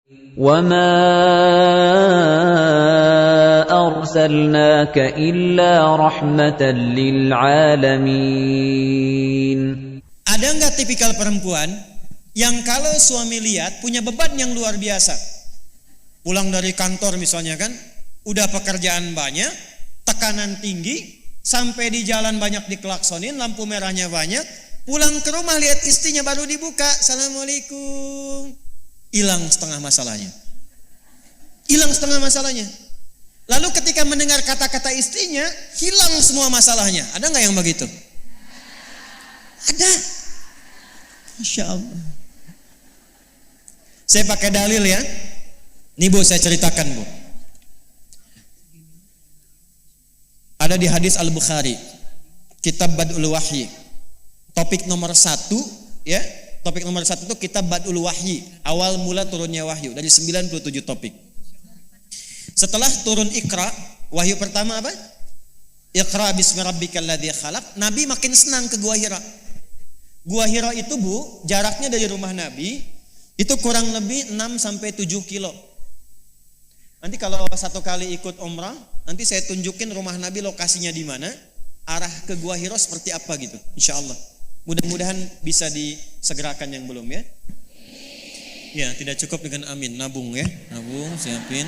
وَمَا أَرْسَلْنَاكَ إِلَّا رَحْمَةً لِلْعَالَمِينَ. Ada nggak tipikal perempuan yang kalau suami lihat punya beban yang luar biasa? Pulang dari kantor misalnya kan, udah pekerjaan banyak, tekanan tinggi, sampai di jalan banyak dikelaksonin, lampu merahnya banyak, pulang ke rumah lihat istrinya baru dibuka, Assalamualaikum. Hilang setengah masalahnya. Lalu ketika mendengar kata-kata istrinya, hilang semua masalahnya. Ada nggak yang begitu? Ada. Masya Allah. Saya pakai dalil ya. Nih Bu, saya ceritakan Bu. Ada di hadis Al-Bukhari, Kitab Bad'ul Wahyi. Topik nomor 1 ya. Topik nomor 1 itu Kitab Bad'ul Wahyi, awal mula turunnya wahyu, dari 97 topik. Setelah turun Iqra, wahyu pertama apa? Iqra bismi rabbikal ladzi khalaq. Nabi makin senang ke Gua Hira. Gua Hira itu Bu, jaraknya dari rumah Nabi itu kurang lebih 6 sampai 7 kilo. Nanti kalau satu kali ikut umrah, nanti saya tunjukin rumah Nabi lokasinya di mana, arah ke Gua Hira seperti apa gitu, insyaallah. Mudah-mudahan bisa disegerakan yang belum ya. Ya, tidak cukup dengan amin, nabung ya. Nabung, siapin.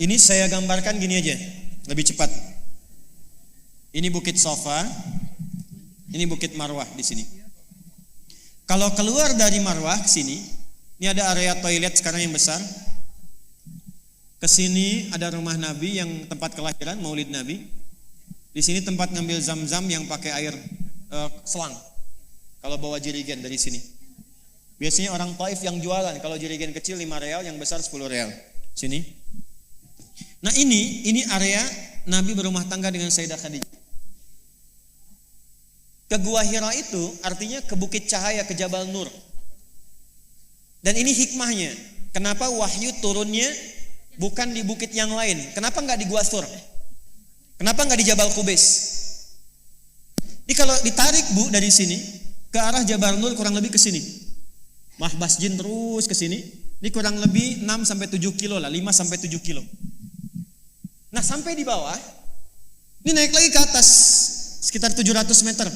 Ini saya gambarkan gini aja, lebih cepat. Ini Bukit Safa, ini Bukit Marwah di sini. Kalau keluar dari Marwah ke sini, ini ada area toilet sekarang yang besar. Ke sini ada rumah Nabi yang tempat kelahiran, Maulid Nabi. Di sini tempat ngambil zam-zam yang pakai air selang. Kalau bawa jerigen dari sini. Biasanya orang Taif yang jualan, kalau jerigen kecil 5 real, yang besar 10 real. Sini. Nah ini area Nabi berumah tangga dengan Sayyidah Khadijah. Ke Gua Hira itu artinya ke Bukit Cahaya, ke Jabal Nur. Dan ini hikmahnya. Kenapa wahyu turunnya bukan di bukit yang lain? Kenapa enggak di Gua Sur? Kenapa enggak di Jabal Qubais? Ini kalau ditarik Bu dari sini ke arah Jabal Nur kurang lebih ke sini. Mahbas Jin terus ke sini. Ini kurang lebih 6 sampai 7 kilo lah, 5 sampai 7 kilo. Nah, sampai di bawah ini naik lagi ke atas sekitar 700 meter.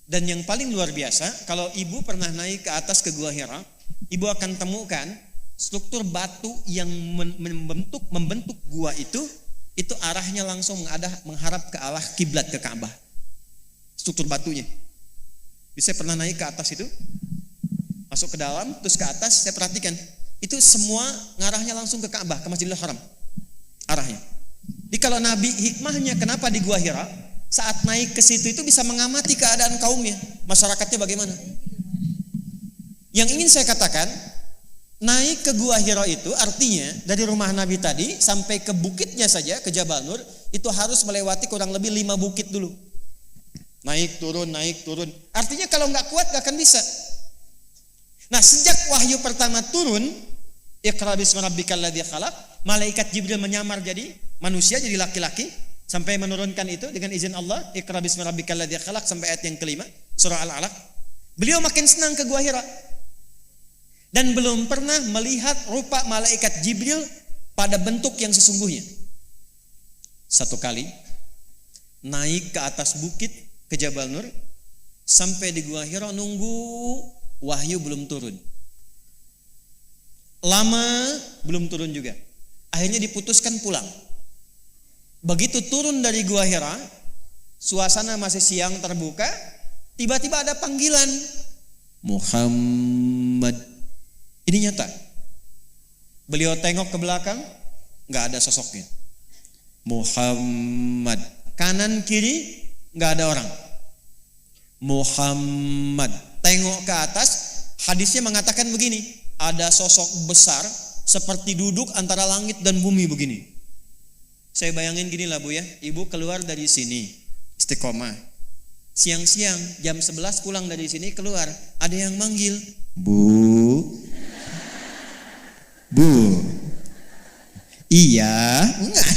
Dan yang paling luar biasa, kalau ibu pernah naik ke atas ke Gua Hira, ibu akan temukan struktur batu yang membentuk gua itu arahnya langsung mengharap ke arah kiblat, ke Ka'bah. Struktur batunya. Saya pernah naik ke atas itu, masuk ke dalam, terus ke atas, saya perhatikan itu semua ngarahnya langsung ke Ka'bah, ke Masjidil Haram. Arahnya. Jadi kalau Nabi hikmahnya kenapa di Gua Hira, saat naik ke situ itu bisa mengamati keadaan kaumnya, masyarakatnya bagaimana. Yang ingin saya katakan, naik ke Gua Hira itu artinya dari rumah Nabi tadi sampai ke bukitnya saja, ke Jabal Nur, itu harus melewati kurang lebih 5 bukit dulu. Naik turun. Artinya kalau nggak kuat nggak akan bisa. Nah, sejak wahyu pertama turun, Iqra bismi rabbikal ladzi khalaq, malaikat Jibril menyamar jadi manusia, jadi laki-laki, sampai menurunkan itu dengan izin Allah, Iqra bismi rabbikal ladzi khalaq, sampai ayat yang kelima, surah Al-Alaq. Beliau makin senang ke Gua Hira. Dan belum pernah melihat rupa malaikat Jibril pada bentuk yang sesungguhnya. Satu kali naik ke atas bukit ke Jabal Nur, sampai di Gua Hira nunggu wahyu belum turun. Lama belum turun juga. Akhirnya diputuskan pulang. Begitu turun dari Gua Hira, suasana masih siang terbuka, tiba-tiba ada panggilan, Muhammad. Ini nyata. Beliau tengok ke belakang, nggak ada sosoknya. Muhammad. Kanan kiri nggak ada orang. Muhammad. Tengok ke atas, hadisnya mengatakan begini, ada sosok besar seperti duduk antara langit dan bumi begini. Saya bayangin gini lah Bu ya, ibu keluar dari sini, istiqomah. Siang-siang jam 11 pulang dari sini keluar, ada yang manggil, Bu. Iya, enggak.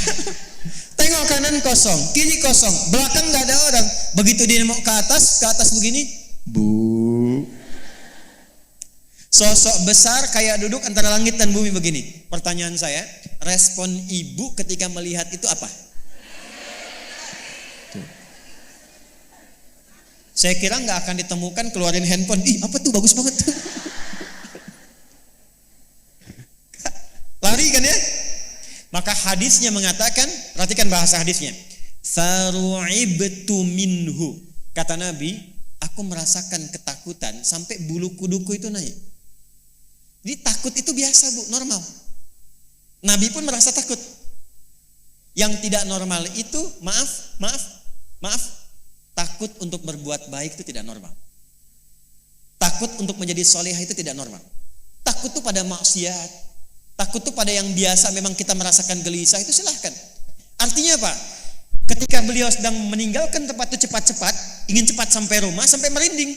Tengok kanan kosong, kiri kosong, belakang nggak ada orang. Begitu dia mau ke atas begini, bu. Sosok besar kayak duduk antara langit dan bumi begini. Pertanyaan saya, respon ibu ketika melihat itu apa? Tuh. Saya kira nggak akan ditemukan keluarin handphone. Ih, apa tuh, bagus banget tuh. Lari kan ya? Maka hadisnya mengatakan, perhatikan bahasa hadisnya. Faru'ibtu minhu. Kata Nabi, aku merasakan ketakutan sampai bulu kuduku itu naik. Jadi takut itu biasa, Bu, normal. Nabi pun merasa takut. Yang tidak normal itu, maaf, takut untuk berbuat baik itu tidak normal. Takut untuk menjadi solehah itu tidak normal. Takut itu pada maksiat. Takut itu pada yang biasa memang kita merasakan gelisah, itu silahkan. Artinya apa? Ketika beliau sedang meninggalkan tempat itu cepat-cepat, ingin cepat sampai rumah, sampai merinding.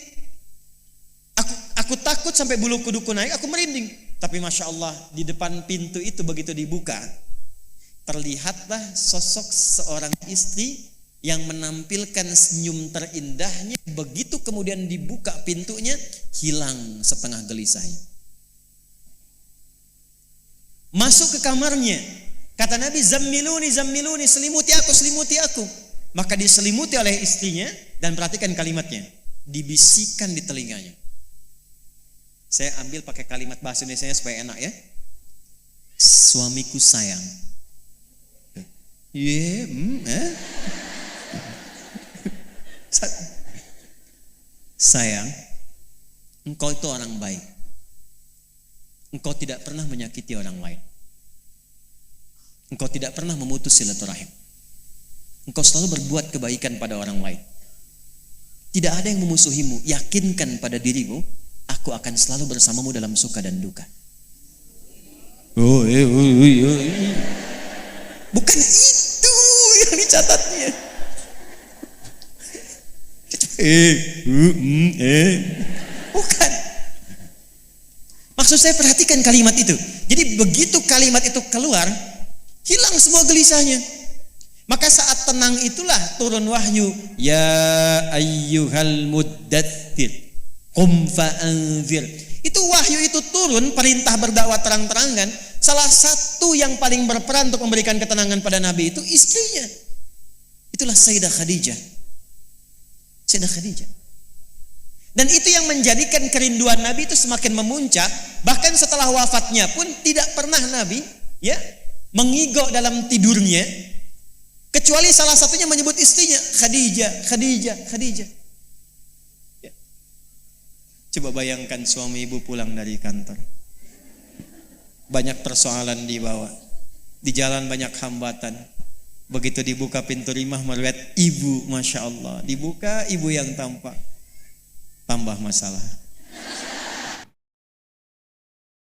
Aku takut sampai bulu kuduku naik, aku merinding. Tapi Masya Allah, di depan pintu itu begitu dibuka, terlihatlah sosok seorang istri yang menampilkan senyum terindahnya. Begitu kemudian dibuka pintunya, hilang setengah gelisahnya. Masuk ke kamarnya, kata Nabi, zammiluni, selimuti aku. Maka diselimuti oleh istrinya, dan perhatikan kalimatnya, dibisikkan di telinganya. Saya ambil pakai kalimat bahasa Indonesia supaya enak ya. Suamiku sayang. Sayang, engkau itu orang baik. Engkau tidak pernah menyakiti orang lain. Engkau tidak pernah memutus silaturahim. Engkau selalu berbuat kebaikan pada orang lain. Tidak ada yang memusuhimu. Yakinkan pada dirimu, aku akan selalu bersamamu dalam suka dan duka. Bukan itu yang dicatatnya. Bukan. Maksud saya, perhatikan kalimat itu. Jadi begitu kalimat itu keluar, hilang semua gelisahnya. Maka saat tenang itulah turun wahyu. Ya ayyuhal muddatsir, qum fa'anzir. Itu wahyu itu turun, perintah berdakwah terang-terangan. Salah satu yang paling berperan untuk memberikan ketenangan pada Nabi itu istrinya. Itulah Sayyidah Khadijah. Sayyidah Khadijah. Dan itu yang menjadikan kerinduan Nabi itu semakin memuncak. Bahkan setelah wafatnya pun tidak pernah Nabi mengigau dalam tidurnya, kecuali salah satunya menyebut istrinya, Khadijah. Ya. Coba bayangkan suami ibu pulang dari kantor, banyak persoalan dibawa, di jalan banyak hambatan. Begitu dibuka pintu rumah, melihat ibu, Masya Allah, dibuka ibu yang tampak, tambah masalah.